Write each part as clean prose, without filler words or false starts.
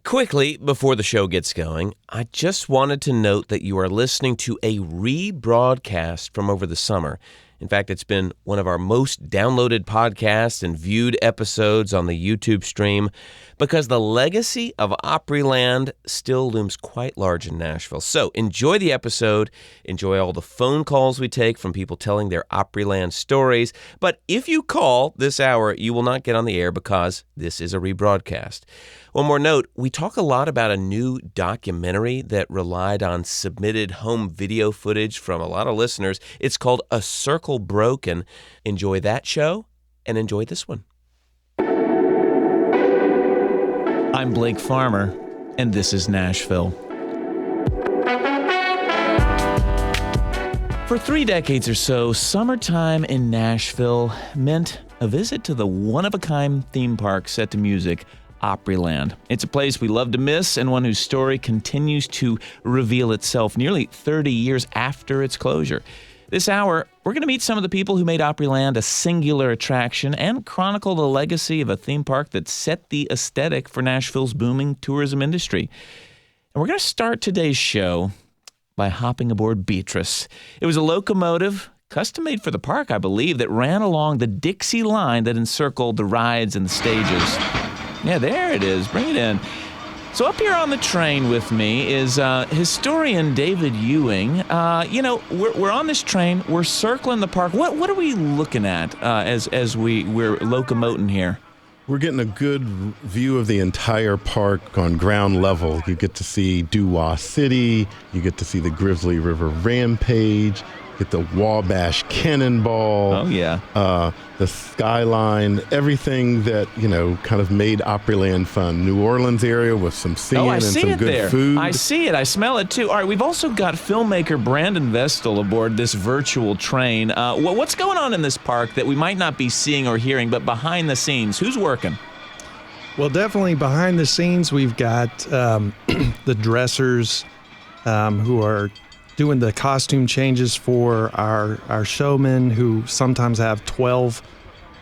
Quickly, before the show gets going, I just wanted to note that you are listening to a rebroadcast from over the summer. In fact, it's been one of our most downloaded podcasts and viewed episodes on the YouTube stream because the legacy of Opryland still looms quite large in Nashville. So enjoy the episode, enjoy all the phone calls we take from people telling their Opryland stories. But if you call this hour, you will not get on the air because this is a rebroadcast. One more note, we talk a lot about a new documentary that relied on submitted home video footage from a lot of listeners. It's called A Circle Broken. Enjoy that show and enjoy this one. I'm Blake Farmer, and this is Nashville. For 3 decades or so, summertime in Nashville meant a visit to the one-of-a-kind theme park set to music, Opryland. It's a place we love to miss and one whose story continues to reveal itself nearly 30 years after its closure. This hour, we're going to meet some of the people who made Opryland a singular attraction and chronicle the legacy of a theme park that set the aesthetic for Nashville's booming tourism industry. And we're going to start today's show by hopping aboard Beatrice. It was a locomotive custom-made for the park, I believe, that ran along the Dixie line that encircled the rides and the stages. Yeah, there it is. Bring it in. So up here on the train with me is historian David Ewing. We're on this train. We're circling the park. What are we looking at as we're locomoting here? We're getting a good view of the entire park on ground level. You get to see Doo-Wah City. You get to see the Grizzly River Rampage. Get the Wabash Cannonball. Oh, yeah. The skyline, everything that, kind of made Opryland fun. New Orleans area with some singing and some good food. I see it. I smell it, too. All right, we've also got filmmaker Brandon Vestal aboard this virtual train. What's going on in this park that we might not be seeing or hearing, but behind the scenes? Who's working? Well, definitely behind the scenes, we've got the dressers who are doing the costume changes for our showmen who sometimes have 12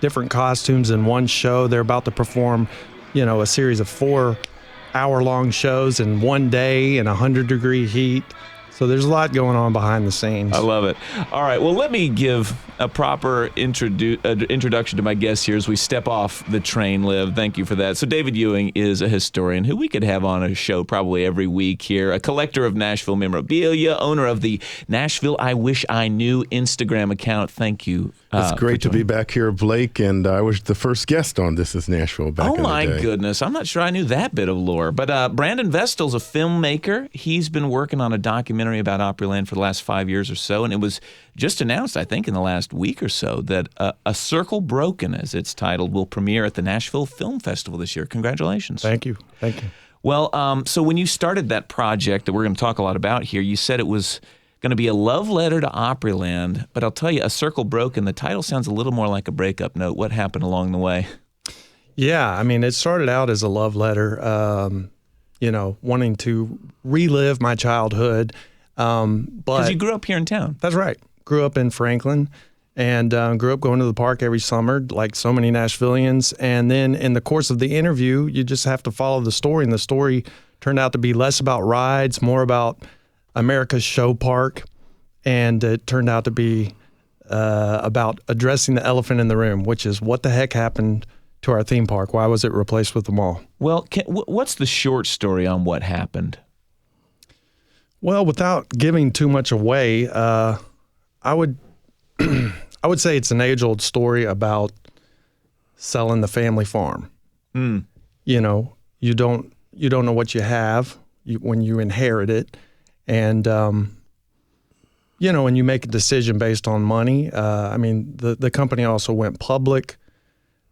different costumes in one show. They're about to perform, a series of 4-hour-long shows in one day in 100-degree heat. So there's a lot going on behind the scenes. I love it. All right, well, let me give a proper introduction to my guests here as we step off the train, Liv. Thank you for that. So David Ewing is a historian who we could have on a show probably every week here, a collector of Nashville memorabilia, owner of the Nashville I Wish I Knew Instagram account. Thank you. It's great to be back here, Blake, and I was the first guest on This Is Nashville back in the day. Oh, my goodness. I'm not sure I knew that bit of lore. But Brandon Vestal's a filmmaker. He's been working on a documentary about Opryland for the last 5 years or so, and it was just announced, I think, in the last week or so that A Circle Broken, as it's titled, will premiere at the Nashville Film Festival this year. Congratulations. Thank you. Well, so when you started that project that we're going to talk a lot about here, you said it was going to be a love letter to Opryland, but I'll tell you, A Circle Broken, the title sounds a little more like a breakup note. What happened along the way? Yeah, I mean, it started out as a love letter, wanting to relive my childhood. Because you grew up here in town. That's right. Grew up in Franklin and grew up going to the park every summer, like so many Nashvillians. And then in the course of the interview, you just have to follow the story. And the story turned out to be less about rides, more about America's show park. And it turned out to be about addressing the elephant in the room, which is what the heck happened to our theme park? Why was it replaced with the mall? Well, what's the short story on what happened? Well, without giving too much away, I would say it's an age-old story about selling the family farm. You don't know what you have when you inherit it, and and you make a decision based on money. The company also went public.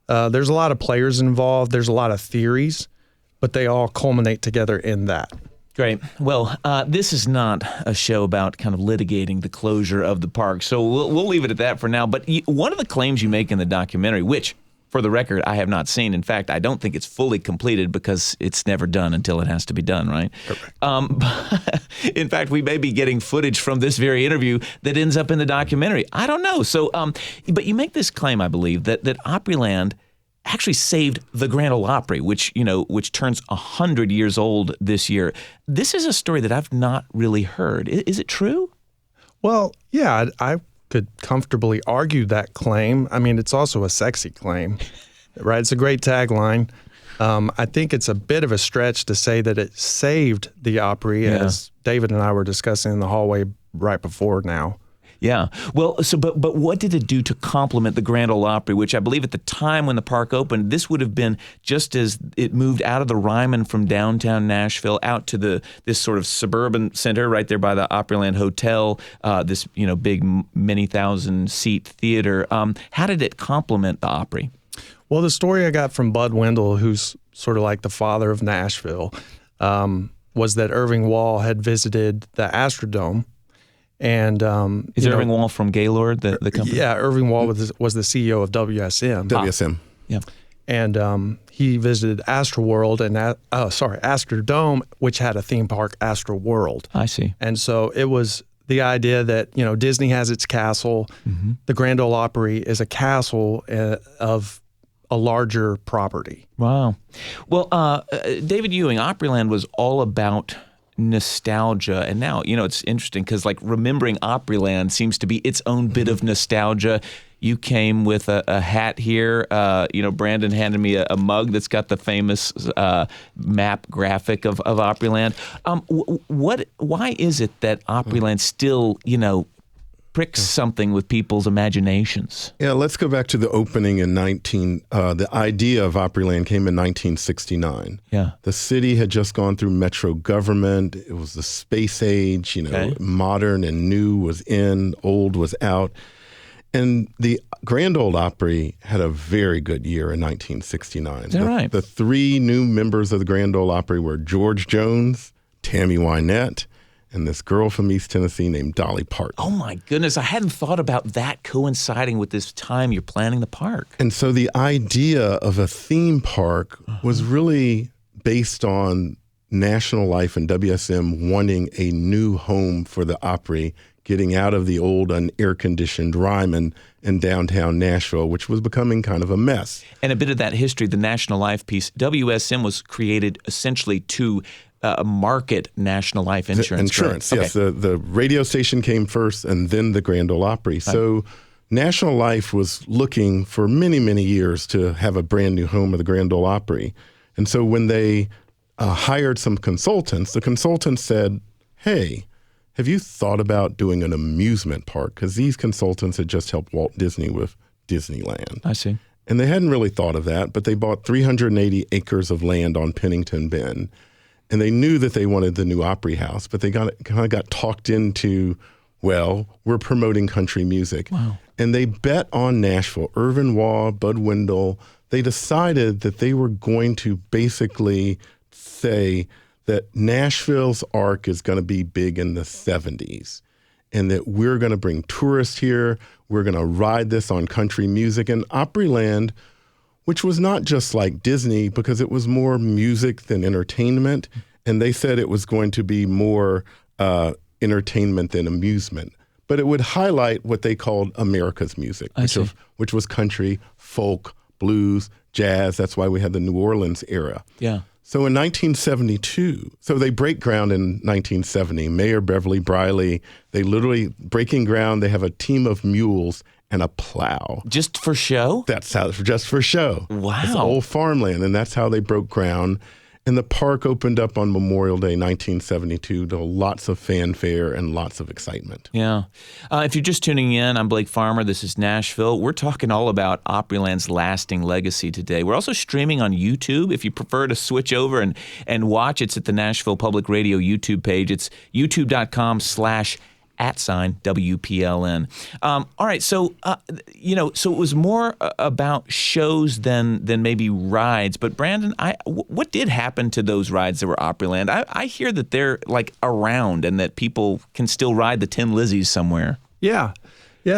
There's a lot of players involved. There's a lot of theories, but they all culminate together in that. Great. Well, this is not a show about kind of litigating the closure of the park, so we'll leave it at that for now. But one of the claims you make in the documentary, which, for the record, I have not seen. In fact, I don't think it's fully completed because it's never done until it has to be done, right? Correct. In fact, we may be getting footage from this very interview that ends up in the documentary. I don't know. So, but you make this claim, I believe, that Opryland actually saved the Grand Ole Opry, which turns 100 years old this year. This is a story that I've not really heard. Is it true? Well, yeah, I could comfortably argue that claim. I mean, it's also a sexy claim, right? It's a great tagline. I think it's a bit of a stretch to say that it saved the Opry, as David and I were discussing in the hallway right before now. Yeah. Well, but what did it do to complement the Grand Ole Opry, which I believe at the time when the park opened, this would have been just as it moved out of the Ryman from downtown Nashville out to this sort of suburban center right there by the Opryland Hotel, this big many thousand seat theater. How did it complement the Opry? Well, the story I got from Bud Wendell, who's sort of like the father of Nashville, was that Irving Wall had visited the Astrodome. And is Irving Wall from Gaylord, the company? Yeah, Irving Wall was the CEO of WSM. WSM. Yeah. And he visited Astroworld Astrodome, which had a theme park, Astroworld. I see. And so it was the idea that Disney has its castle. Mm-hmm. The Grand Ole Opry is a castle of a larger property. Wow. Well, David Ewing, Opryland was all about nostalgia, and now it's interesting because remembering Opryland seems to be its own bit of nostalgia. You came with a hat here. Brandon handed me a mug that's got the famous map graphic of Opryland. Why is it that Opryland still pricks something with people's imaginations? Yeah, let's go back to the opening in the idea of Opryland came in 1969. Yeah. The city had just gone through metro government. It was the space age, modern and new was in, old was out. And the Grand Ole Opry had a very good year in 1969. Is that right? The three new members of the Grand Ole Opry were George Jones, Tammy Wynette, and this girl from East Tennessee named Dolly Parton. Oh my goodness, I hadn't thought about that coinciding with this time you're planning the park. And so the idea of a theme park was really based on National Life and WSM wanting a new home for the Opry, getting out of the old unair-conditioned Ryman in downtown Nashville, which was becoming kind of a mess. And a bit of that history, the National Life piece, WSM was created essentially to market National Life insurance. Insurance, right? yes. Okay. The radio station came first and then the Grand Ole Opry. Right. So National Life was looking for many, many years to have a brand new home of the Grand Ole Opry. And so when they hired some consultants, the consultants said, hey, have you thought about doing an amusement park? Because these consultants had just helped Walt Disney with Disneyland. I see. And they hadn't really thought of that, but they bought 380 acres of land on Pennington Bend. And they knew that they wanted the new Opry House, but they kind of got talked into, well, we're promoting country music. Wow. And they bet on Nashville. Irving Wall, Bud Wendell, they decided that they were going to basically say that Nashville's arc is going to be big in the 70s and that we're going to bring tourists here. We're going to ride this on country music. And Opryland, which was not just like Disney because it was more music than entertainment. And they said it was going to be more entertainment than amusement. But it would highlight what they called America's music, which was country, folk, blues, jazz. That's why we had the New Orleans era. Yeah. So in 1972, so they break ground in 1970. Mayor Beverly Briley, they literally breaking ground. They have a team of mules and a plow. Just for show? That's how, just for show. Wow. It's old farmland, and that's how they broke ground. And the park opened up on Memorial Day, 1972, to lots of fanfare and lots of excitement. Yeah. If you're just tuning in, I'm Blake Farmer. This is Nashville. We're talking all about Opryland's lasting legacy today. We're also streaming on YouTube. If you prefer to switch over and watch, it's at the Nashville Public Radio YouTube page. It's youtube.com/WPLN. All right, so so it was more about shows than maybe rides. But Brandon, what did happen to those rides that were Opryland? I hear that they're around and that people can still ride the Tin Lizzies somewhere. Yeah,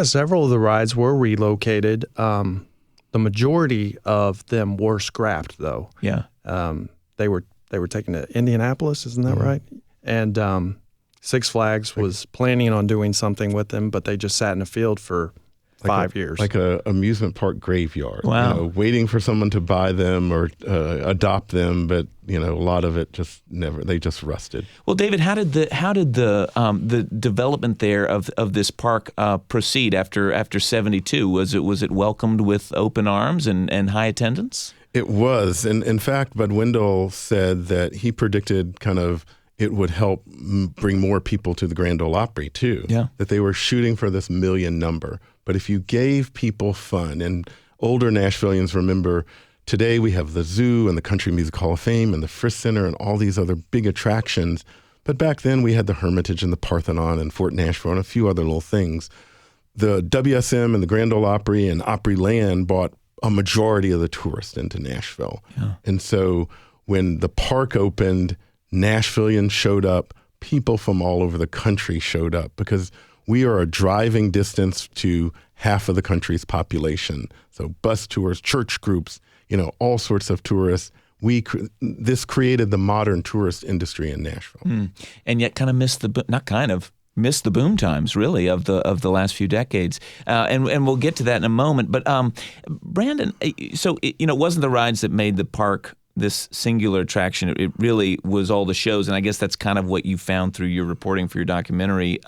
several of the rides were relocated. The majority of them were scrapped, though. Yeah, they were taken to Indianapolis, isn't that right? And Six Flags was planning on doing something with them, but they just sat in a field for 5 years. Like a amusement park graveyard. Wow. Waiting for someone to buy them or adopt them, but a lot of it just they just rusted. Well, David, how did the development there of this park proceed after 72? Was it welcomed with open arms and high attendance? It was, and in fact, Bud Wendell said that he predicted kind of it would help bring more people to the Grand Ole Opry too. Yeah. That they were shooting for this million number. But if you gave people fun, and older Nashvillians remember, today we have the Zoo and the Country Music Hall of Fame and the Frisk Center and all these other big attractions. But back then we had the Hermitage and the Parthenon and Fort Nashville and a few other little things. The WSM and the Grand Ole Opry and Opryland brought a majority of the tourists into Nashville. Yeah. And so when the park opened, Nashvillians showed up, people from all over the country showed up because we are a driving distance to half of the country's population. So bus tours, church groups, all sorts of tourists. This created the modern tourist industry in Nashville. And yet kind of missed the boom times, really, of the last few decades. And we'll get to that in a moment. But Brandon, so it wasn't the rides that made the park this singular attraction. It really was all the shows, and I guess that's kind of what you found through your reporting for your documentary.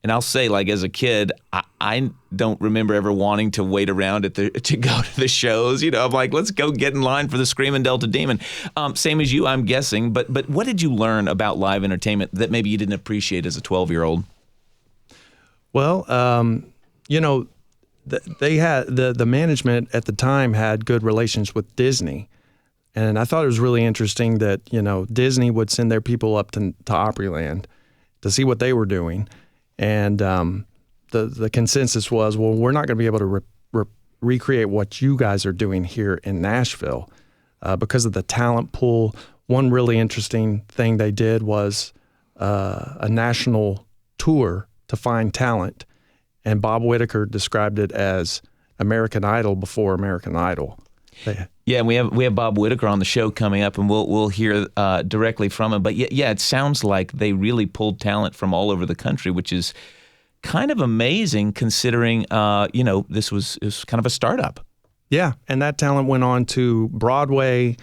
And I'll say, like, as a kid, I don't remember ever wanting to wait around to go to the shows. I'm like, let's go get in line for the Screaming Delta Demon. Same as you, I'm guessing. But what did you learn about live entertainment that maybe you didn't appreciate as a 12-year-old? Well, they had the management at the time had good relations with Disney. And I thought it was really interesting that, Disney would send their people up to Opryland to see what they were doing. And the consensus was, well, we're not going to be able to recreate what you guys are doing here in Nashville because of the talent pool. One really interesting thing they did was a national tour to find talent. And Bob Whitaker described it as American Idol before American Idol. Yeah, and we have Bob Whitaker on the show coming up, and we'll hear directly from him. But yeah, it sounds like they really pulled talent from all over the country, which is kind of amazing considering this was kind of a startup. Yeah, and that talent went on to Broadway,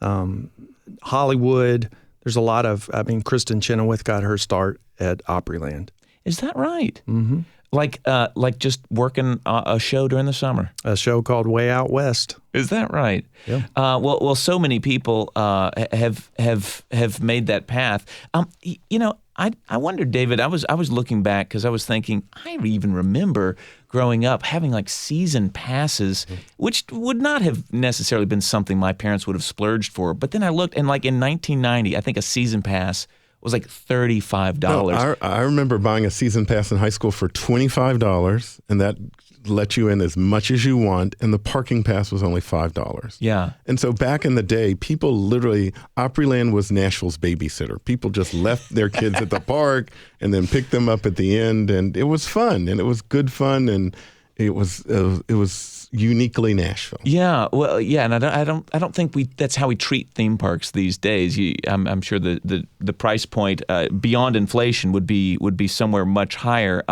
Hollywood. There's a lot of, Kristen Chenoweth got her start at Opryland. Is that right? Mm-hmm. Like just working a show during the summer. A show called Way Out West. Is that right? Yeah. Well, so many people have made that path. I wondered, David. I was looking back because I was thinking I even remember growing up having like season passes, which would not have necessarily been something my parents would have splurged for. But then I looked, and like in 1990, I think a season pass was like $35. No, I remember buying a season pass in high school for $25, and that let you in as much as you want, and the parking pass was only $5. Yeah. And so back in the day, people literally, Opryland was Nashville's babysitter. People just left their kids at the park and then picked them up at the end, and it was fun, and it was good fun, and it was uniquely Nashville. Yeah, well, yeah, and I don't think that's how we treat theme parks these days. I'm sure the price point beyond inflation would be somewhere much higher.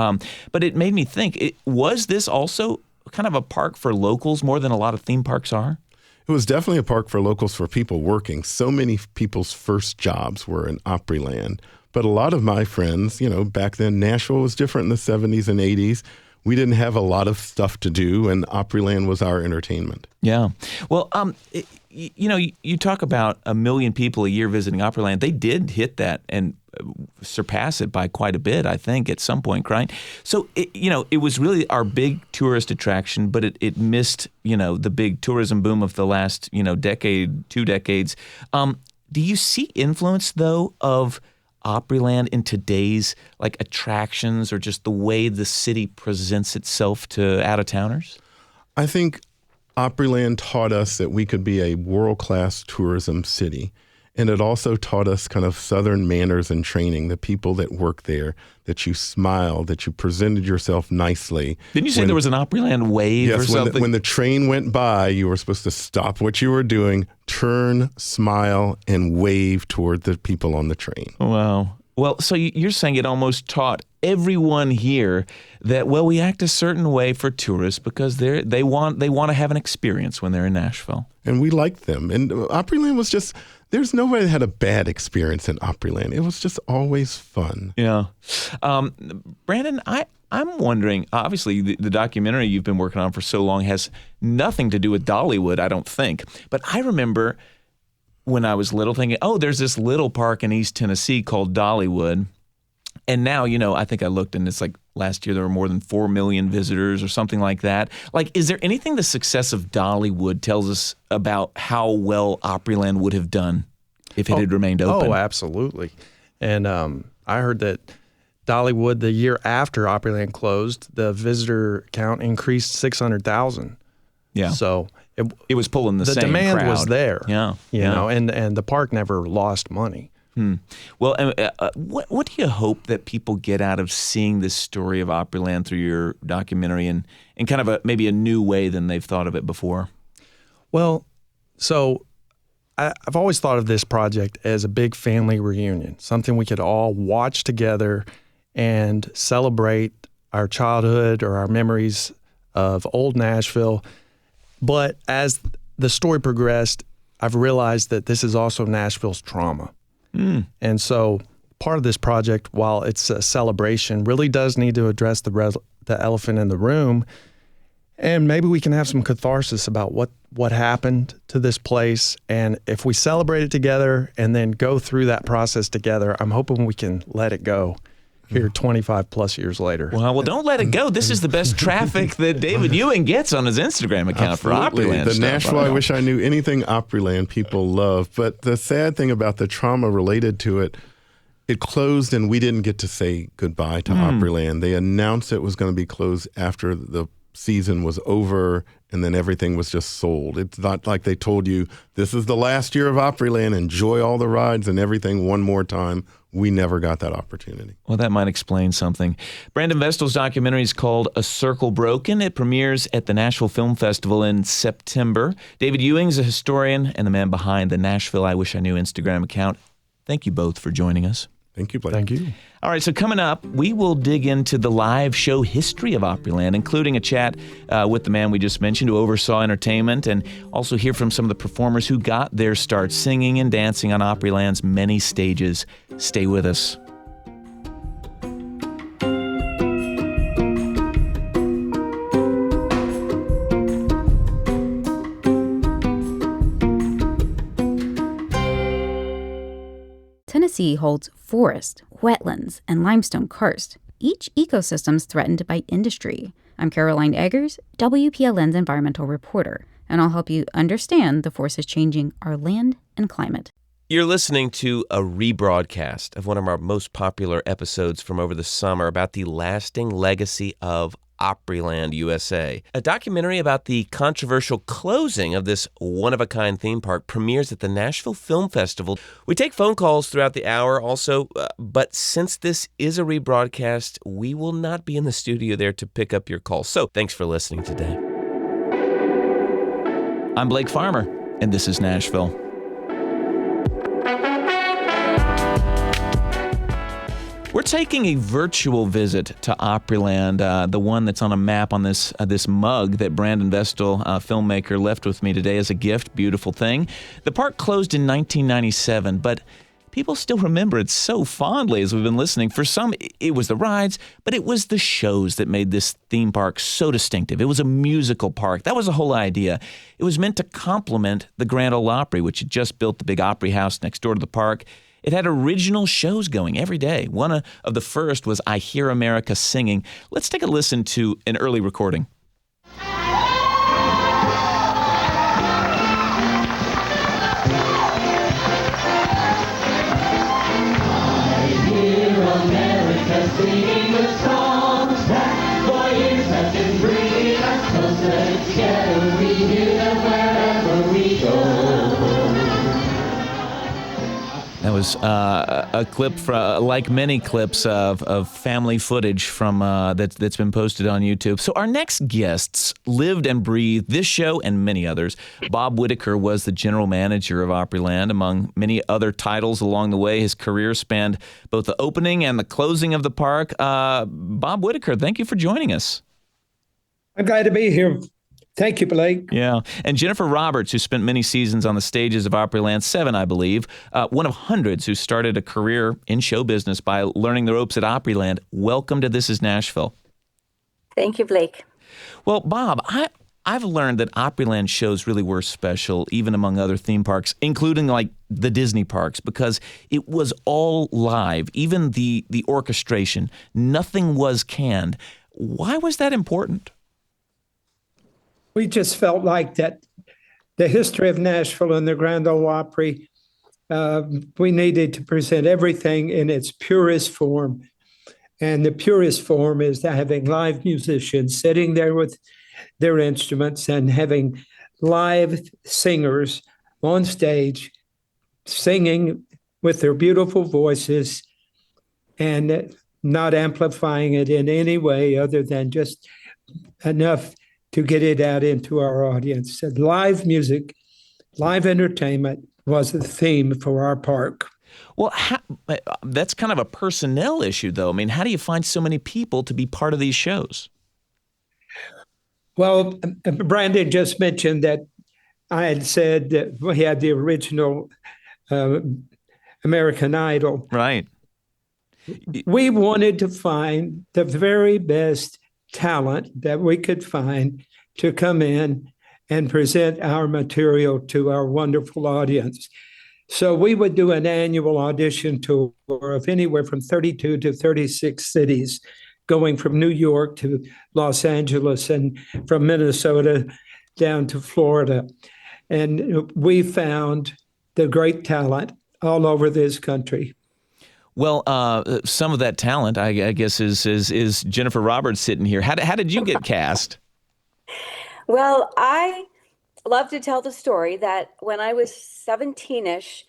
But it made me think: was this also kind of a park for locals more than a lot of theme parks are? It was definitely a park for locals, for people working. So many people's first jobs were in Opryland. But a lot of my friends, back then, Nashville was different in the 70s and 80s. We didn't have a lot of stuff to do, and Opryland was our entertainment. Yeah. Well, you talk about 1 million people a year visiting Opryland. They did hit that and surpass it by quite a bit, I think, at some point, right? So, it was really our big tourist attraction, but it missed, the big tourism boom of the last, decade, 2 decades. Do you see influence, though, of Opryland in today's attractions or just the way the city presents itself to out-of-towners? I think Opryland taught us that we could be a world-class tourism city. And it also taught us kind of Southern manners and training, the people that work there, that you smiled, that you presented yourself nicely. Didn't you say there was an Opryland wave or something? When the train went by, you were supposed to stop what you were doing, turn, smile, and wave toward the people on the train. Wow. Well, so you're saying it almost taught everyone here that, well, we act a certain way for tourists because they want to have an experience when they're in Nashville. And we liked them. And Opryland was just, there's nobody that had a bad experience in Opryland. It was just always fun. Yeah. Brandon, I'm wondering, obviously the documentary you've been working on for so long has nothing to do with Dollywood, I don't think. But I remember when I was little thinking, oh, there's this little park in East Tennessee called Dollywood. And now, I think I looked and it's like last year there were more than 4 million visitors or something like that. Like, is there anything the success of Dollywood tells us about how well Opryland would have done if it had remained open? Oh, absolutely. And I heard that Dollywood, the year after Opryland closed, the visitor count increased 600,000. Yeah. So it was pulling the same demand crowd. was there. Yeah. You know, and the park never lost money. Well, what do you hope that people get out of seeing this story of Opryland through your documentary and kind of maybe a new way than they've thought of it before? Well, so I've always thought of this project as a big family reunion, something we could all watch together and celebrate our childhood or our memories of old Nashville. But as the story progressed, I've realized that this is also Nashville's trauma. And so part of this project, while it's a celebration, really does need to address the elephant in the room. And maybe we can have some catharsis about what happened to this place. And if we celebrate it together and then go through that process together, I'm hoping we can let it go here 25 plus years later. Well, don't let it go. This is the best traffic that David Ewing gets on his Instagram account for Opryland. The Nashville, I wish I knew anything Opryland people love. But the sad thing about the trauma related to it, it closed and we didn't get to say goodbye to Opryland. They announced it was going to be closed after the season was over and then everything was just sold. It's not like they told you, this is the last year of Opryland, enjoy all the rides and everything one more time. We never got that opportunity. Well, that might explain something. Brandon Vestal's documentary is called A Circle Broken. It premieres at the Nashville Film Festival in September. David Ewing's a historian and the man behind the Nashville I Wish I Knew Instagram account. Thank you both for joining us. Thank you, Blake. Thank you. All right, so coming up, we will dig into the live show history of Opryland, including a chat with the man we just mentioned who oversaw entertainment, and also hear from some of the performers who got their start singing and dancing on Opryland's many stages. Stay with us. Tennessee holds forest, wetlands, and limestone karst. Each ecosystem is threatened by industry. I'm Caroline Eggers, WPLN's environmental reporter, and I'll help you understand the forces changing our land and climate. You're listening to a rebroadcast of one of our most popular episodes from over the summer about the lasting legacy of Opryland USA. A documentary about the controversial closing of this one-of-a-kind theme park premieres at the Nashville Film Festival. We take phone calls throughout the hour also, but since this is a rebroadcast, we will not be in the studio there to pick up your calls. So thanks for listening today. I'm Blake Farmer, and this is Nashville. We're taking a virtual visit to Opryland, the one that's on a map on this mug that Brandon Vestal, filmmaker, left with me today as a gift. Beautiful thing. The park closed in 1997, but people still remember it so fondly as we've been listening. For some, it was the rides, but it was the shows that made this theme park so distinctive. It was a musical park. That was the whole idea. It was meant to complement the Grand Ole Opry, which had just built the big Opry House next door to the park. It had original shows going every day. One of the first was I Hear America Singing. Let's take a listen to an early recording. Singing the songs that for years have been bringing us closer together. We hear them wherever we go. That was a clip from, like many clips of family footage from that's been posted on YouTube. So our next guests lived and breathed this show and many others. Bob Whitaker was the general manager of Opryland, among many other titles along the way. His career spanned both the opening and the closing of the park. Bob Whitaker, thank you for joining us. I'm glad to be here. Thank you, Blake. Yeah. And Jennifer Roberts, who spent many seasons on the stages of Opryland, 7, I believe, one of hundreds who started a career in show business by learning the ropes at Opryland. Welcome to This Is Nashville. Thank you, Blake. Well, Bob, I've learned that Opryland shows really were special, even among other theme parks, including like the Disney parks, because it was all live, even the orchestration. Nothing was canned. Why was that important? We just felt like that the history of Nashville and the Grand Ole Opry, we needed to present everything in its purest form. And the purest form is having live musicians sitting there with their instruments and having live singers on stage singing with their beautiful voices and not amplifying it in any way other than just enough to get it out into our audience. So live music, live entertainment was the theme for our park. Well, that's kind of a personnel issue, though. I mean, how do you find so many people to be part of these shows? Well, Brandon just mentioned that I had said that we had the original American Idol. Right. We wanted to find the very best talent that we could find to come in and present our material to our wonderful audience. So we would do an annual audition tour of anywhere from 32 to 36 cities, going from New York to Los Angeles and from Minnesota down to Florida. And we found the great talent all over this country. Well, some of that talent, I guess, is Jennifer Roberts sitting here. How did you get cast? Well, I love to tell the story that when I was 17-ish,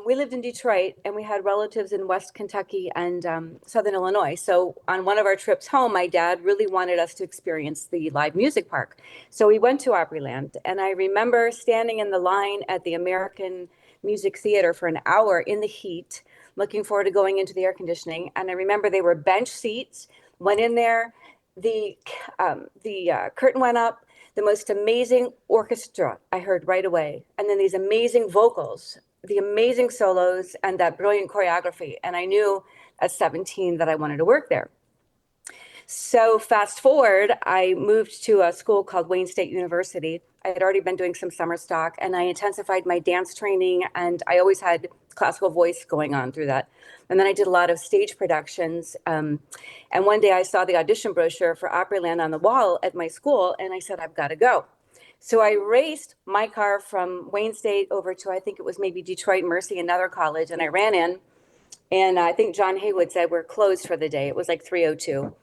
we lived in Detroit and we had relatives in West Kentucky and Southern Illinois. So on one of our trips home, my dad really wanted us to experience the live music park. So we went to Opryland, and I remember standing in the line at the American Music Theater for an hour in the heat, looking forward to going into the air conditioning. And I remember they were bench seats, went in there, the curtain went up, the most amazing orchestra I heard right away. And then these amazing vocals, the amazing solos, and that brilliant choreography. And I knew at 17 that I wanted to work there. So fast forward, I moved to a school called Wayne State University. I had already been doing some summer stock, and I intensified my dance training, and I always had classical voice going on through that. And then I did a lot of stage productions. And one day I saw the audition brochure for Opryland on the wall at my school, and I said, I've got to go. So I raced my car from Wayne State over to, I think it was maybe Detroit Mercy, another college, and I ran in. And I think John Haywood said, we're closed for the day. It was like 3:02.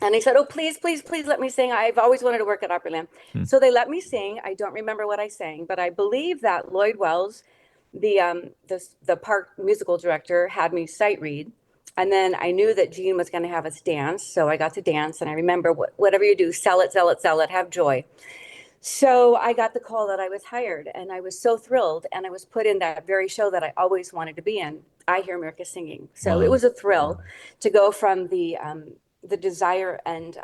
And he said, oh, please, please, please let me sing. I've always wanted to work at Opryland. So they let me sing. I don't remember what I sang, but I believe that Lloyd Wells, the park musical director, had me sight read. And then I knew that Gene was going to have us dance. So I got to dance. And I remember, whatever you do, sell it, sell it, sell it, have joy. So I got the call that I was hired, and I was so thrilled. And I was put in that very show that I always wanted to be in, I Hear America Singing. So It was a thrill to go from the desire and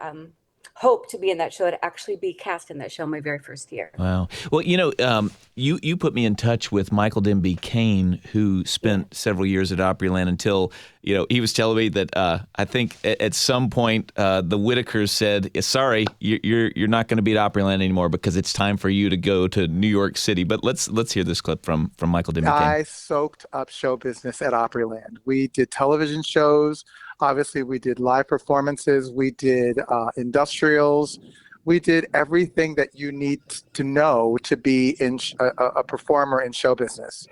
hope to be in that show to actually be cast in that show my very first year. Wow. Well, you put me in touch with Michael Denby Kane, who spent several years at Opryland until, he was telling me that I think at some point the Whitakers said, sorry, you're not going to be at Opryland anymore because it's time for you to go to New York City. But let's hear this clip from Michael Denby Kane. I soaked up show business at Opryland. We did television shows. Obviously, we did live performances. We did industrials. We did everything that you need to know to be in a performer in show business.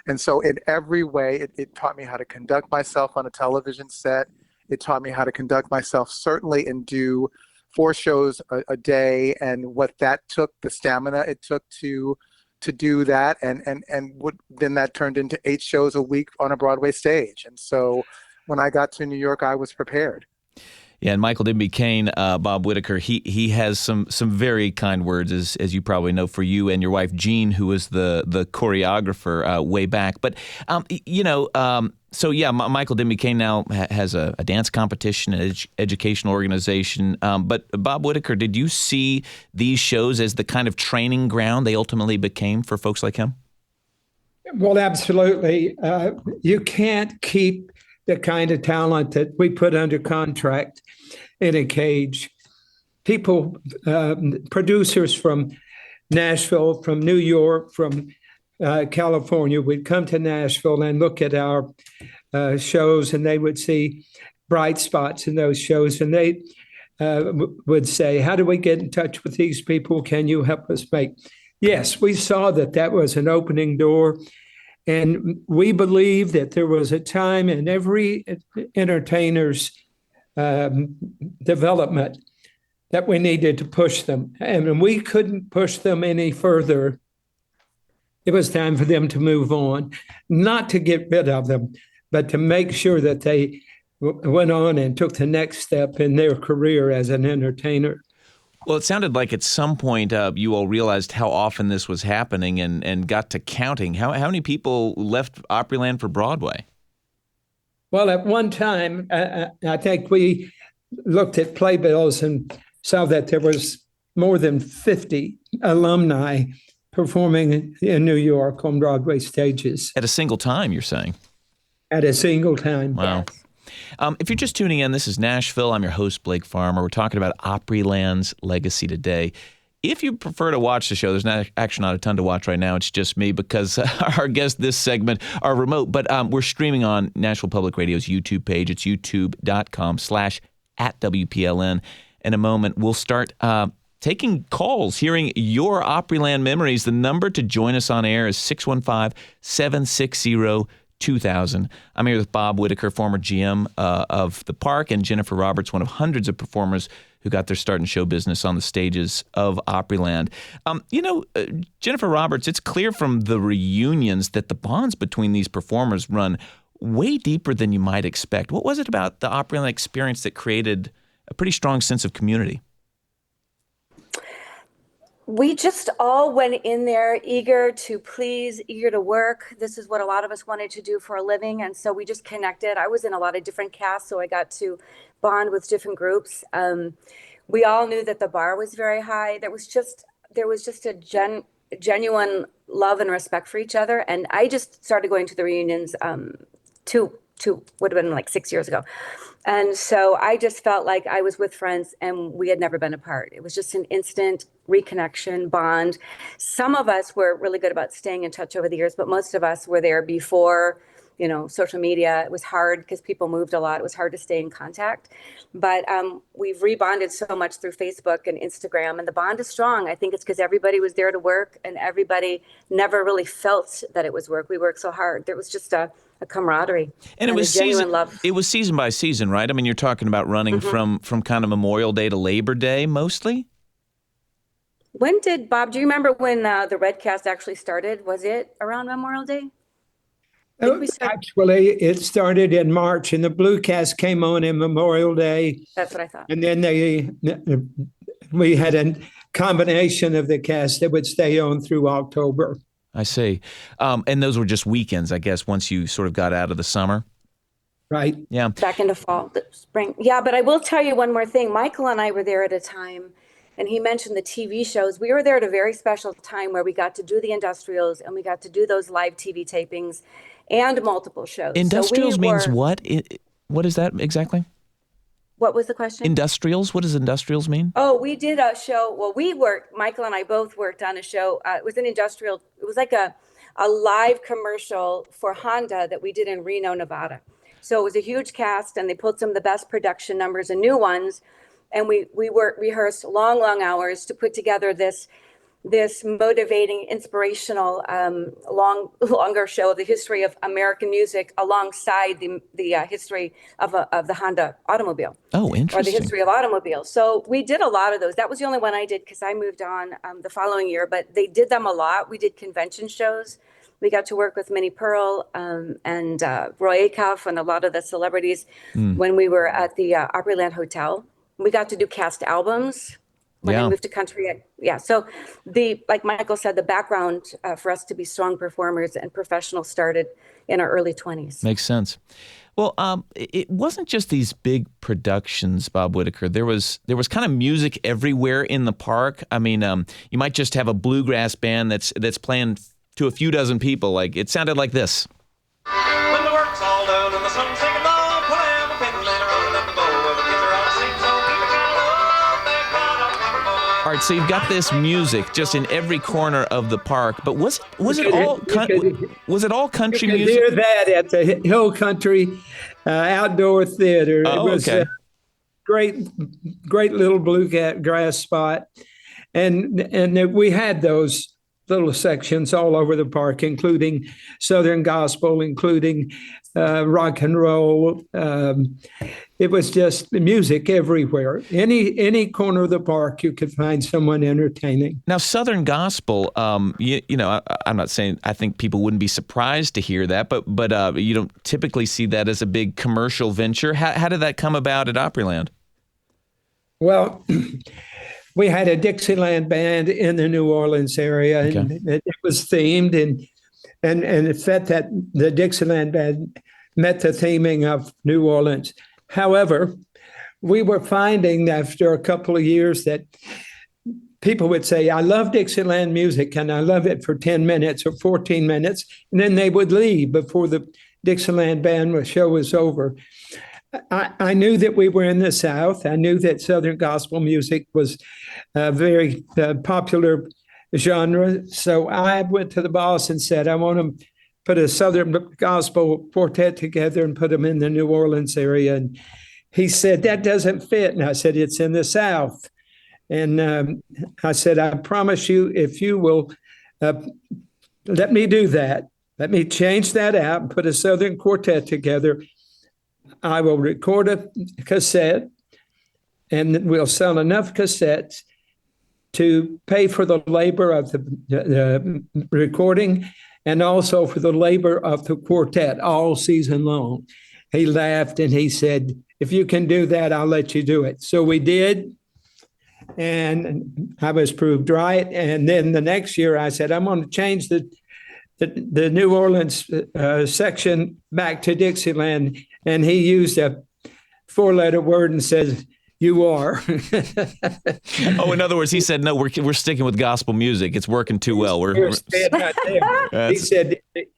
And so in every way, it taught me how to conduct myself on a television set. It taught me how to conduct myself, certainly, and do 4 shows a day, and what that took, the stamina it took to to do that, then that turned into 8 shows a week on a Broadway stage. And so when I got to New York, I was prepared. Yeah, and Michael Denby Kane, Bob Whitaker, he has some very kind words, as you probably know, for you and your wife Jean, who was the choreographer way back. But Michael Denby Kane now has a dance competition, an educational organization. But Bob Whitaker, did you see these shows as the kind of training ground they ultimately became for folks like him? Well, absolutely. You can't keep the kind of talent that we put under contract in a cage. People, producers from Nashville, from New York, from California would come to Nashville and look at our shows, and they would see bright spots in those shows, and they would say, how do we get in touch with these people? Can you help us make? Yes, we saw that was an opening door. And we believe that there was a time in every entertainer's development that we needed to push them. And when we couldn't push them any further, it was time for them to move on, not to get rid of them, but to make sure that they went on and took the next step in their career as an entertainer. Well, it sounded like at some point you all realized how often this was happening and got to counting. How many people left Opryland for Broadway? Well, at one time, I think we looked at playbills and saw that there was more than 50 alumni performing in New York on Broadway stages. At a single time, you're saying? At a single time. Wow. Yes. If you're just tuning in, this is Nashville. I'm your host, Blake Farmer. We're talking about Opryland's legacy today. If you prefer to watch the show, there's actually not a ton to watch right now. It's just me because our guests this segment are remote. But we're streaming on Nashville Public Radio's YouTube page. It's youtube.com/@WPLN. In a moment, we'll start taking calls, hearing your Opryland memories. The number to join us on air is 615-760-2000. I'm here with Bob Whitaker, former GM of the park, and Jennifer Roberts, one of hundreds of performers who got their start in show business on the stages of Opryland. Jennifer Roberts, it's clear from the reunions that the bonds between these performers run way deeper than you might expect. What was it about the Opryland experience that created a pretty strong sense of community? We just all went in there eager to please, eager to work. This is what a lot of us wanted to do for a living. And so we just connected. I was in a lot of different casts, so I got to bond with different groups. We all knew that the bar was very high. There was just a genuine love and respect for each other. And I just started going to the reunions two would have been like 6 years ago. And so I just felt like I was with friends and we had never been apart. It was just an instant reconnection, bond. Some of us were really good about staying in touch over the years, but most of us were there before, social media. It was hard because people moved a lot. It was hard to stay in contact. But we've rebonded so much through Facebook and Instagram, and the bond is strong. I think it's because everybody was there to work and everybody never really felt that it was work. We worked so hard. There was just a camaraderie and it was genuine love. It was season by season, right? I mean, you're talking about running from kind of Memorial Day to Labor Day mostly. When did Bob? Do you remember when the Red Cast actually started? Was it around Memorial Day? Actually, it started in March, and the Blue Cast came on in Memorial Day. That's what I thought. And then we had a combination of the cast that would stay on through October. I see. And those were just weekends, I guess, once you sort of got out of the summer. Right. Yeah. Back into fall, spring. Yeah, but I will tell you one more thing. Michael and I were there at a time, and he mentioned the TV shows. We were there at a very special time where we got to do the industrials and we got to do those live TV tapings and multiple shows. Industrials means what? What is that exactly? What was the question? Industrials? What does industrials mean? Oh, we did a show. Well, Michael and I both worked on a show. It was an industrial. It was like a live commercial for Honda that we did in Reno, Nevada. So it was a huge cast, and they pulled some of the best production numbers and new ones. And we rehearsed long hours to put together this this motivating, inspirational, longer show of the history of American music alongside the history of the Honda automobile. Oh, interesting. Or the history of automobiles. So we did a lot of those. That was the only one I did because I moved on the following year, but they did them a lot. We did convention shows. We got to work with Minnie Pearl and Roy Acuff and a lot of the celebrities when we were at the Opryland Hotel. We got to do cast albums when I moved to country. So like Michael said, the background for us to be strong performers and professionals started in our early 20s. Makes sense. Well, it wasn't just these big productions, Bob Whitaker. There was kind of music everywhere in the park. I mean, you might just have a bluegrass band that's playing to a few dozen people. Like, it sounded like this. When the work's all done and the sun's sinking low, put him a pin and around up the bow. The kids are all sing, so keep it kind of low. They've got a proper boy. All right, so you've got this music just in every corner of the park, but was it all country You could music? hear that at the Hill Country Outdoor Theater. Oh, It was okay. a great little bluegrass spot, and we had those little sections all over the park, including Southern gospel, including rock and roll. It was just music everywhere. Any corner of the park, you could find someone entertaining. Now, Southern gospel, you know, I'm not saying I think people wouldn't be surprised to hear that, but you don't typically see that as a big commercial venture. How did that come about at Opryland? Well, we had a Dixieland band in the New Orleans area, and it was themed, and it fit that the Dixieland band met the theming of New Orleans. However, we were finding after a couple of years that people would say, I love Dixieland music, and I love it for 10 minutes or 14 minutes, and then they would leave before the Dixieland band show was over. I knew that we were in the South. I knew that Southern gospel music was a very popular genre. So I went to the boss and said, I want to put a Southern gospel quartet together and put them in the New Orleans area. And he said, that doesn't fit. And I said, it's in the South. And I said, I promise you, if you will let me do that, let me change that out and put a Southern quartet together, I will record a cassette, and we'll sell enough cassettes to pay for the labor of the recording and also for the labor of the quartet all season long. He laughed and he said, if you can do that, I'll let you do it. So we did, and I was proved right. And then the next year I said, I'm going to change the New Orleans section back to Dixieland. And he used a 4-letter word and said, you are. Oh, in other words, he said, no, we're sticking with gospel music. It's working too well. We're standing right there.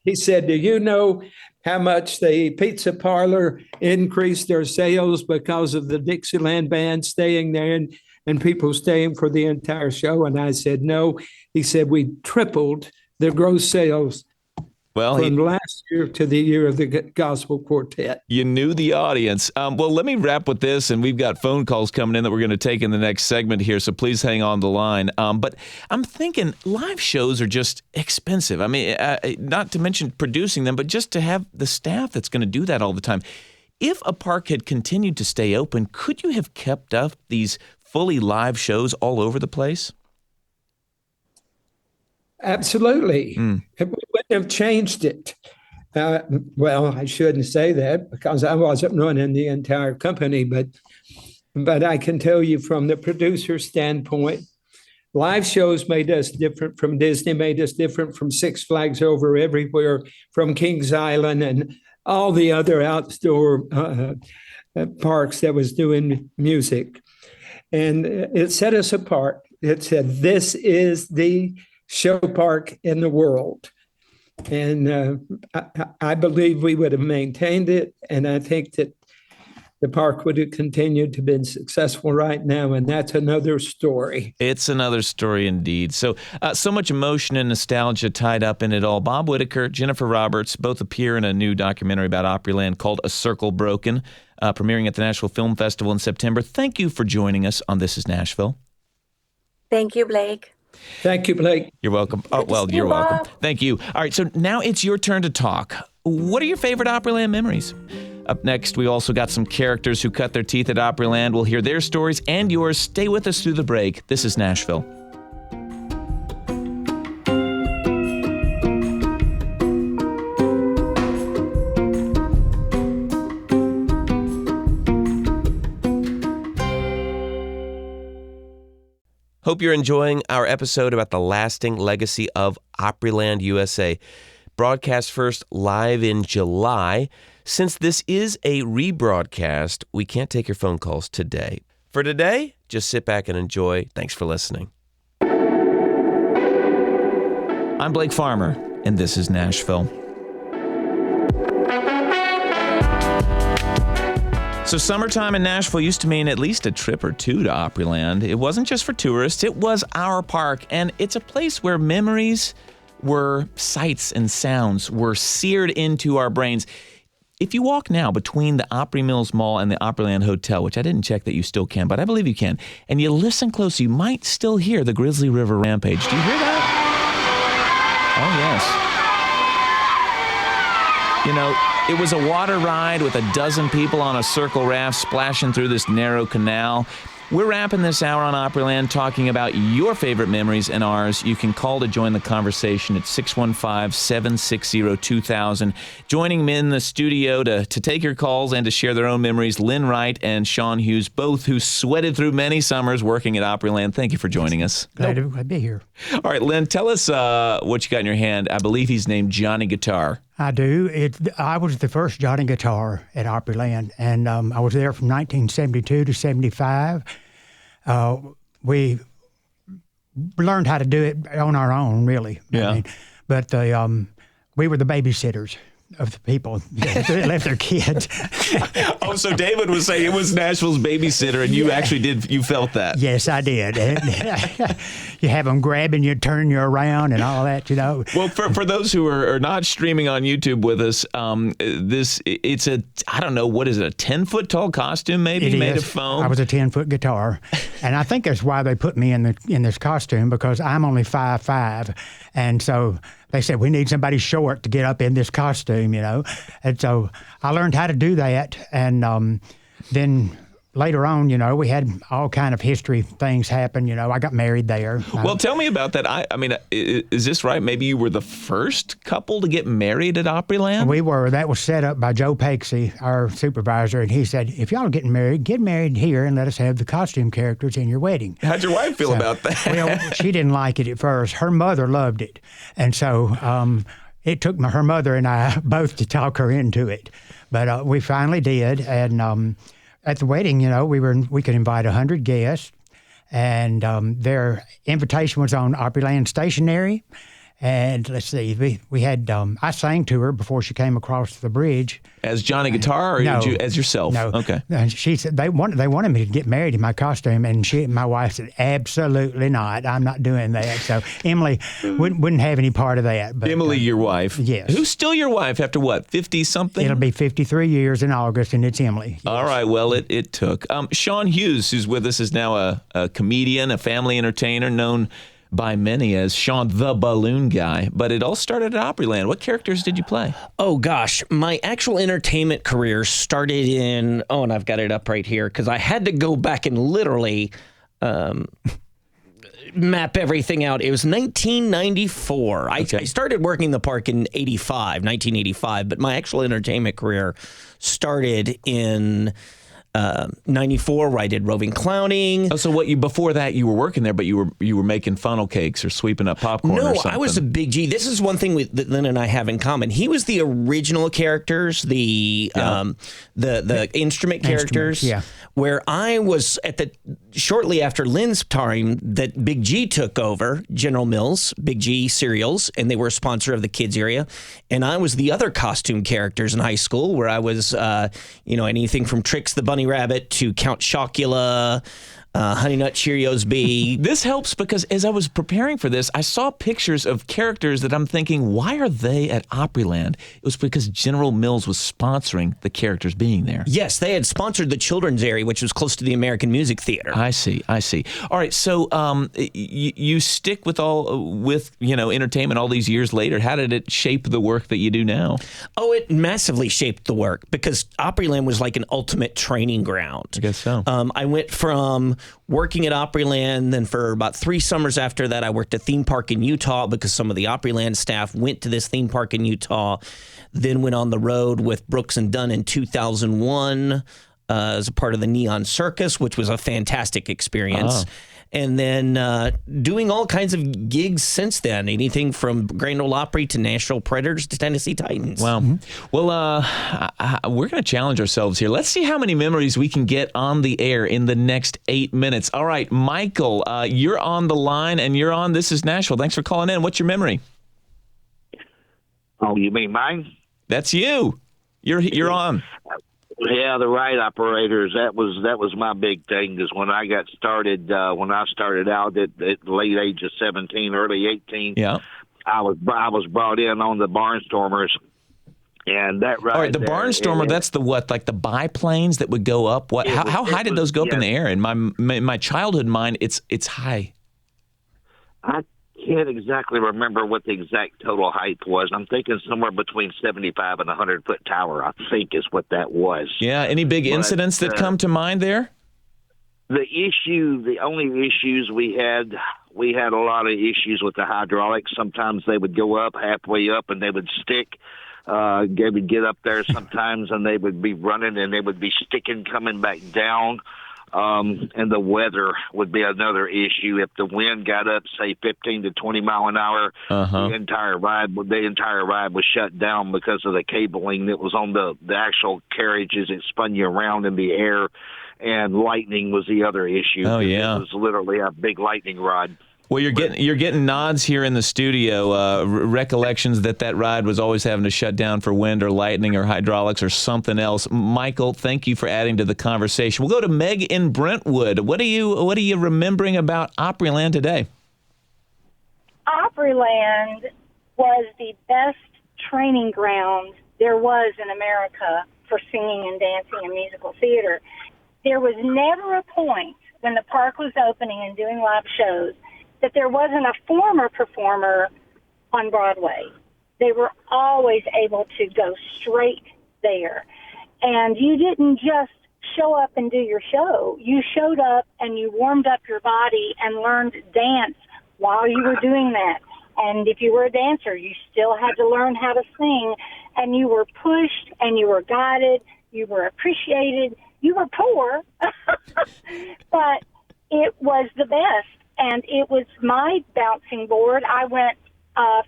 He said, do you know how much the pizza parlor increased their sales because of the Dixieland band staying there and people staying for the entire show? And I said, no. He said, we tripled their gross sales from last year to the year of the gospel quartet. You knew the audience. Well, let me wrap with this, and we've got phone calls coming in that we're going to take in the next segment here, so please hang on the line. But I'm thinking live shows are just expensive. I mean, not to mention producing them, but just to have the staff that's going to do that all the time. If a park had continued to stay open, could you have kept up these fully live shows all over the place? Absolutely. We wouldn't have changed it. Well, I shouldn't say that because I wasn't running the entire company, but I can tell you from the producer standpoint, live shows made us different from Disney, made us different from Six Flags Over Everywhere, from Kings Island, and all the other outdoor parks that was doing music. And it set us apart. It said, this is the show park in the world. And I believe we would have maintained it. And I think that the park would have continued to be successful right now. And that's another story. It's another story indeed. So much emotion and nostalgia tied up in it all. Bob Whitaker, Jennifer Roberts, both appear in a new documentary about Opryland called A Circle Broken, premiering at the Nashville Film Festival in September. Thank you for joining us on This is Nashville. Thank you, Blake. Thank you, Blake. You're welcome. Oh, Good to well, see you're you, welcome. Bob. Thank you. All right, so now it's your turn to talk. What are your favorite Opryland memories? Up next, we also got some characters who cut their teeth at Opryland. We'll hear their stories and yours. Stay with us through the break. This is Nashville. Hope you're enjoying our episode about the lasting legacy of Opryland USA. Broadcast first live in July. Since this is a rebroadcast, we can't take your phone calls today. For today, just sit back and enjoy. Thanks for listening. I'm Blake Farmer, and this is Nashville. So summertime in Nashville used to mean at least a trip or two to Opryland. It wasn't just for tourists, it was our park, and it's a place where memories were sights and sounds were seared into our brains. If you walk now between the Opry Mills Mall and the Opryland Hotel, which I didn't check that you still can, but I believe you can, and you listen close, you might still hear the Grizzly River Rampage. Do you hear that? Oh, yes. You know, it was a water ride with a dozen people on a circle raft splashing through this narrow canal. We're wrapping this hour on Opryland talking about your favorite memories and ours. You can call to join the conversation at 615-760-2000. Joining me in the studio to take your calls and to share their own memories, Lynn Wright and Sean Hughes, both who sweated through many summers working at Opryland. Thank you for joining us. Glad to be here. All right, Lynn, tell us what you got in your hand. I believe he's named Johnny Guitar. I do. I was the first Johnny Guitar at Opryland, and I was there from 1972 to 75. We learned how to do it on our own, really. Yeah. I mean, but we were the babysitters of the people that left their kids. Oh, so David was saying it was Nashville's babysitter, and you actually you felt that. Yes, I did. You have them grabbing you, turning you around, and all that, you know. Well, for those who are not streaming on YouTube with us, it's I don't know, what is it, a 10-foot tall costume maybe made of foam? I was a 10-foot guitar, and I think that's why they put me in this costume, because I'm only 5'5", and so they said, we need somebody short to get up in this costume, you know. And so I learned how to do that. And then later on, you know, we had all kind of history things happen. You know, I got married there. Well, tell me about that. I mean, is this right? Maybe you were the first couple to get married at Opryland? We were. That was set up by Joe Pakesy, our supervisor. And he said, if y'all are getting married, get married here and let us have the costume characters in your wedding. How'd your wife feel about that? Well, she didn't like it at first. Her mother loved it. And so it took her mother and I both to talk her into it. But we finally did. And at the wedding, you know, we could invite 100 guests, and their invitation was on Opryland stationery. And let's see, we had I sang to her before she came across the bridge. As Johnny Guitar, or no, did you as yourself? No. Okay. And she said they wanted me to get married in my costume, and my wife said, absolutely not. I'm not doing that. So Emily wouldn't have any part of that. But, Emily, your wife. Yes. Who's still your wife after what, 50-something? It'll be 53 years in August, and it's Emily. Yes. All right. Well, it took. Sean Hughes, who's with us, is now a comedian, a family entertainer, known by many as Sean the Balloon Guy, but it all started at Opryland. What characters did you play? Oh, gosh. My actual entertainment career started in, and I've got it up right here, because I had to go back and literally map everything out. It was 1994. Okay. I started working the park in 1985, but my actual entertainment career started in 94, where I did roving clowning. Oh, so before that you were working there, but you were making funnel cakes or sweeping up popcorn or something? No, I was a Big G. This is one thing that Lynn and I have in common. He was the original characters, the instrument characters. Yeah. Where I was shortly after Lynn's time that Big G took over General Mills, Big G cereals, and they were a sponsor of the kids area. And I was the other costume characters in high school, where I was, anything from Trix the Bunny Rabbit to Count Chocula, Honey Nut Cheerios be. This helps because as I was preparing for this, I saw pictures of characters that I'm thinking, why are they at Opryland? It was because General Mills was sponsoring the characters being there. Yes, they had sponsored the children's area, which was close to the American Music Theater. I see. All right, so you stick with entertainment all these years later. How did it shape the work that you do now? Oh, it massively shaped the work because Opryland was like an ultimate training ground. I guess so. I went from working at Opryland, then for about 3 summers after that, I worked at a theme park in Utah because some of the Opryland staff went to this theme park in Utah, then went on the road with Brooks and Dunn in 2001 as a part of the Neon Circus, which was a fantastic experience. Oh. And then doing all kinds of gigs since then, anything from Grand Ole Opry to Nashville Predators to Tennessee Titans. Wow. Well, we're going to challenge ourselves here. Let's see how many memories we can get on the air in the next 8 minutes. All right, Michael, you're on the line and you're on This is Nashville. Thanks for calling in. What's your memory? Oh, you mean mine? That's you. You're on. Yeah, the ride operators. That was my big thing. Because when I got started, when I started out at the late age of 17, early 18, yeah, I was brought in on the Barnstormers, and that ride. All right, the Barnstormer. That's the what? Like the biplanes that would go up. What? How high did those go up in the air? In my childhood mind, it's high. I can't exactly remember what the exact total height was. I'm thinking somewhere between 75 and 100-foot tower, I think is what that was. Yeah, any big incidents that come to mind there? The only issues we had a lot of issues with the hydraulics. Sometimes they would go up halfway up and they would stick. They would get up there sometimes and they would be running and they would be sticking coming back down. And the weather would be another issue. If the wind got up, say 15 to 20 mile an hour, the entire ride was shut down because of the cabling that was on the actual carriages. It spun you around in the air, and lightning was the other issue. Oh yeah, it was literally a big lightning rod. Well, you're getting nods here in the studio, recollections that ride was always having to shut down for wind or lightning or hydraulics or something else. Michael, thank you for adding to the conversation. We'll go to Meg in Brentwood. What are you remembering about Opryland today? Opryland was the best training ground there was in America for singing and dancing and musical theater. There was never a point when the park was opening and doing live shows that there wasn't a former performer on Broadway. They were always able to go straight there. And you didn't just show up and do your show. You showed up and you warmed up your body and learned dance while you were doing that. And if you were a dancer, you still had to learn how to sing. And you were pushed and you were guided. You were appreciated. You were poor, but it was the best. And it was my bouncing board. I went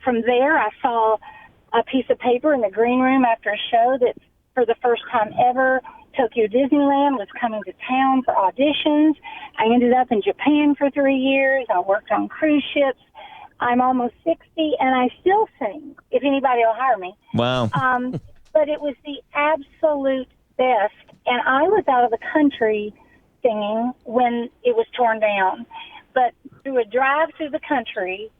from there. I saw a piece of paper in the green room after a show that for the first time ever, Tokyo Disneyland was coming to town for auditions. I ended up in Japan for 3 years. I worked on cruise ships. I'm almost 60, and I still sing, if anybody will hire me. Wow. But it was the absolute best. And I was out of the country singing when it was torn down. But through a drive through the country,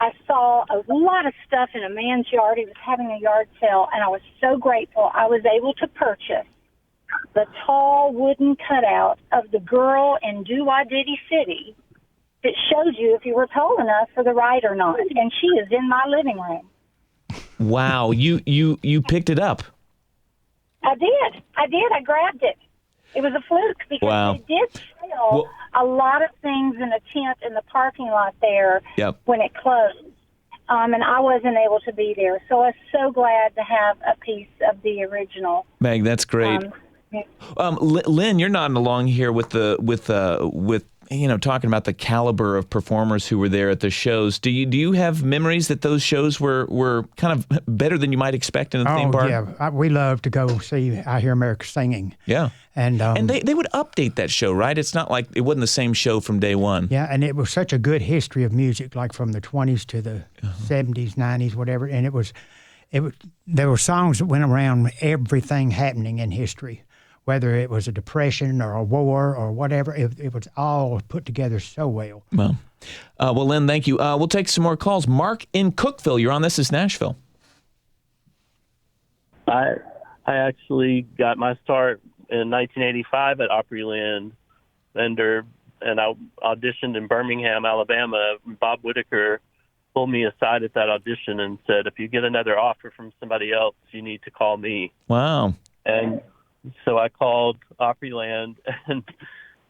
I saw a lot of stuff in a man's yard. He was having a yard sale, and I was so grateful I was able to purchase the tall wooden cutout of the girl in Doo-Wah-Diddy City that showed you if you were tall enough for the ride or not. And she is in my living room. Wow, you picked it up. I did. I grabbed it. It was a fluke because they did sell a lot of things in a tent in the parking lot there when it closed. And I wasn't able to be there. So I was so glad to have a piece of the original. Meg, that's great. Lynn, you're nodding along here with talking about the caliber of performers who were there at the shows. Do you have memories that those shows were kind of better than you might expect in the theme park? Yeah, we love to go see I Hear America Singing. Yeah. And they would update that show, right? It's not like it wasn't the same show from day one. Yeah, and it was such a good history of music, like from the 20s to the 70s, 90s, whatever. And it was there were songs that went around everything happening in history, whether it was a depression or a war or whatever. It was all put together so well. Well, Lynn, thank you. We'll take some more calls. Mark in Cookeville, you're on This Is Nashville. I actually got my start in 1985 at Opryland, and I auditioned in Birmingham, Alabama. Bob Whitaker pulled me aside at that audition and said, if you get another offer from somebody else, you need to call me. Wow. And so I called Opryland and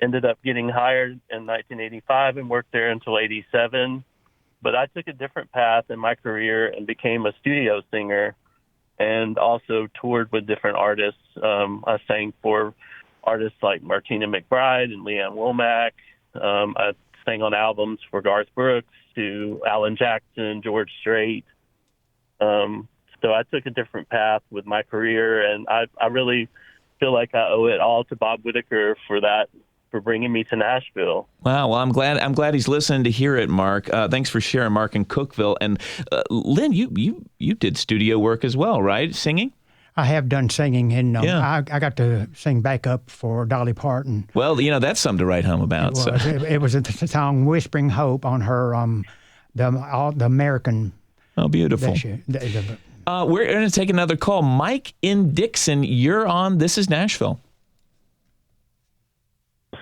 ended up getting hired in 1985 and worked there until 87. But I took a different path in my career and became a studio singer and also toured with different artists. I sang for artists like Martina McBride and Leanne Womack. I sang on albums for Garth Brooks to Alan Jackson, George Strait. So I took a different path with my career, and I really feel like I owe it all to Bob Whitaker for bringing me to Nashville. Wow. Well, I'm glad he's listening to hear it, Mark. Thanks for sharing, Mark in Cookeville. And Lynn, you did studio work as well, right? Singing? I have done singing, and I got to sing backup for Dolly Parton. Well, that's something to write home about. It was the song "Whispering Hope" on her the American. Oh, beautiful. We're going to take another call. Mike in Dixon, you're on This Is Nashville.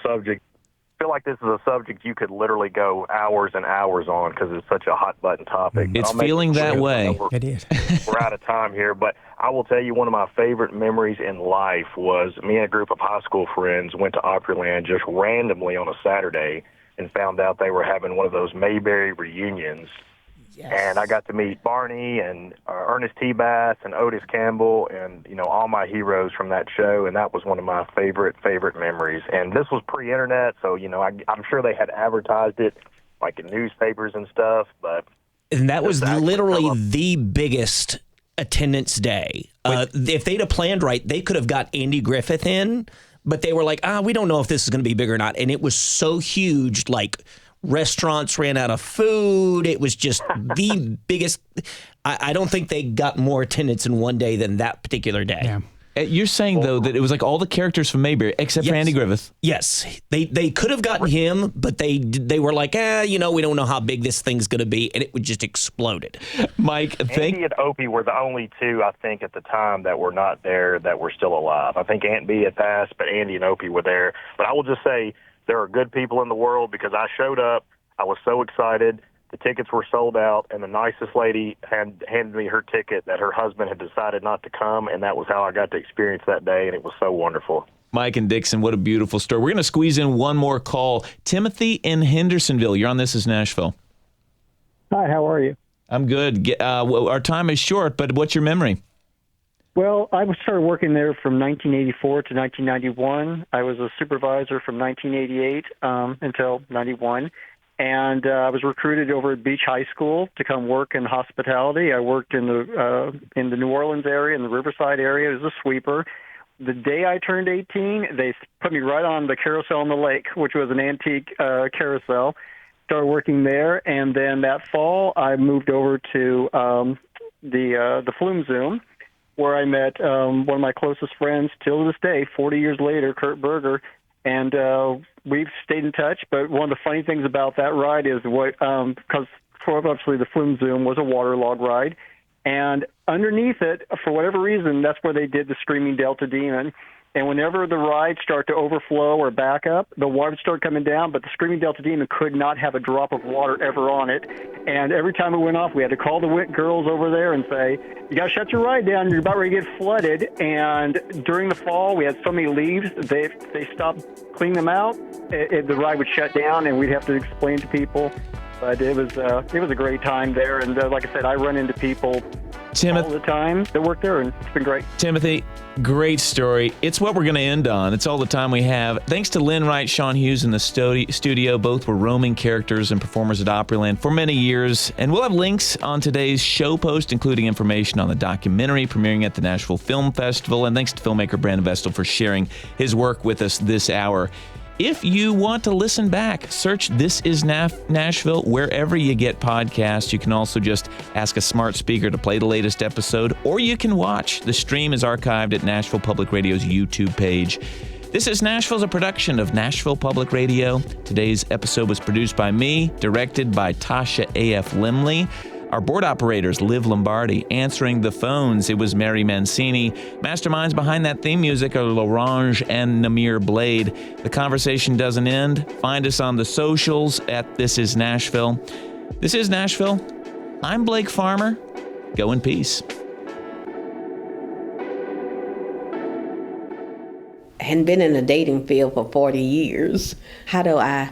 Subject. I feel like this is a subject you could literally go hours and hours on because it's such a hot button topic. It's feeling that way. It is. We're out of time here, but I will tell you one of my favorite memories in life was me and a group of high school friends went to Opryland just randomly on a Saturday and found out they were having one of those Mayberry reunions. Yes. And I got to meet Barney and Ernest T. Bass and Otis Campbell and, all my heroes from that show. And that was one of my favorite memories. And this was pre-internet, so, I'm sure they had advertised it like in newspapers and stuff. And that was literally the biggest attendance day. If they'd have planned right, they could have got Andy Griffith in, but they were like, we don't know if this is going to be big or not. And it was so huge, like, restaurants ran out of food. It was just the biggest. I don't think they got more attendance in one day than that particular day. Yeah. You're saying, though, that it was like all the characters from Mayberry, except for Andy Griffith. Yes. They could have gotten him, but they were like, we don't know how big this thing's going to be, and it would just exploded. Mike, Andy and Opie were the only two, I think, at the time that were not there that were still alive. I think Aunt B had passed, but Andy and Opie were there. But I will just say, there are good people in the world because I showed up. I was so excited. The tickets were sold out, and the nicest lady handed me her ticket that her husband had decided not to come, and that was how I got to experience that day, and it was so wonderful. Mike and Dixon, what a beautiful story. We're going to squeeze in one more call. Timothy in Hendersonville, you're on This Is Nashville. Hi, how are you? I'm good. Our time is short, but what's your memory? Well, I started working there from 1984 to 1991. I was a supervisor from 1988 until 91. And I was recruited over at Beach High School to come work in hospitality. I worked in the New Orleans area, in the Riverside area, as a sweeper. The day I turned 18, they put me right on the carousel on the lake, which was an antique carousel. Started working there, and then that fall I moved over to the Flume Zoom, where I met one of my closest friends till this day, 40 years later, Kurt Berger, and we've stayed in touch. But one of the funny things about that ride is because obviously the Flume Zoom was a waterlog ride, and underneath it, for whatever reason, that's where they did the Screaming Delta Demon. And whenever the rides start to overflow or back up, the water started coming down, but the Screaming Delta Demon could not have a drop of water ever on it. And every time it went off, we had to call the WIC girls over there and say, you got to shut your ride down. You're about ready to get flooded. And during the fall, we had so many leaves, they stopped cleaning them out. The ride would shut down, and we'd have to explain to people. But it was a great time there. And like I said, I run into people all the time that work there, and it's been great. Timothy, great story. It's what we're going to end on. It's all the time we have. Thanks to Lynn Wright, Sean Hughes in the studio. Both were roaming characters and performers at Opryland for many years. And we'll have links on today's show post, including information on the documentary premiering at the Nashville Film Festival. And thanks to filmmaker Brandon Vestal for sharing his work with us this hour. If you want to listen back, search This Is Nashville wherever you get podcasts. You can also just ask a smart speaker to play the latest episode, or you can watch. The stream is archived at Nashville Public Radio's YouTube page. This Is Nashville is a production of Nashville Public Radio. Today's episode was produced by me, directed by Tasha A.F. Limley. Our board operators, Liv Lombardi. Answering the phones, it was Mary Mancini. Masterminds behind that theme music are Larange and Namir Blade. The conversation doesn't end. Find us on the socials at This Is Nashville. This is Nashville. I'm Blake Farmer. Go in peace. I hadn't been in the dating field for 40 years. How do I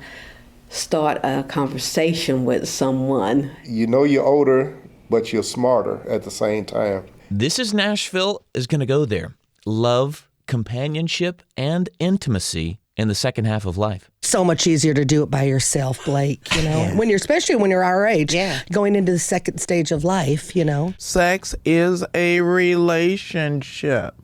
start a conversation with someone? You know you're older, but you're smarter at the same time. This Is Nashville is going to go there. Love, companionship, and intimacy in the second half of life. So much easier to do it by yourself, Blake, especially when you're our age, going into the second stage of life, Sex is a relationship.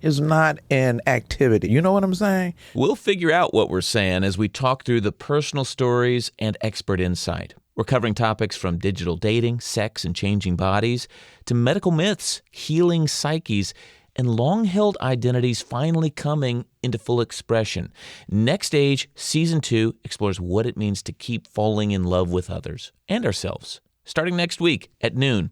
Is not an activity. You know what I'm saying? We'll figure out what we're saying as we talk through the personal stories and expert insight. We're covering topics from digital dating, sex and changing bodies, to medical myths, healing psyches, and long-held identities finally coming into full expression. Next Age, Season 2, explores what it means to keep falling in love with others and ourselves. Starting next week at noon.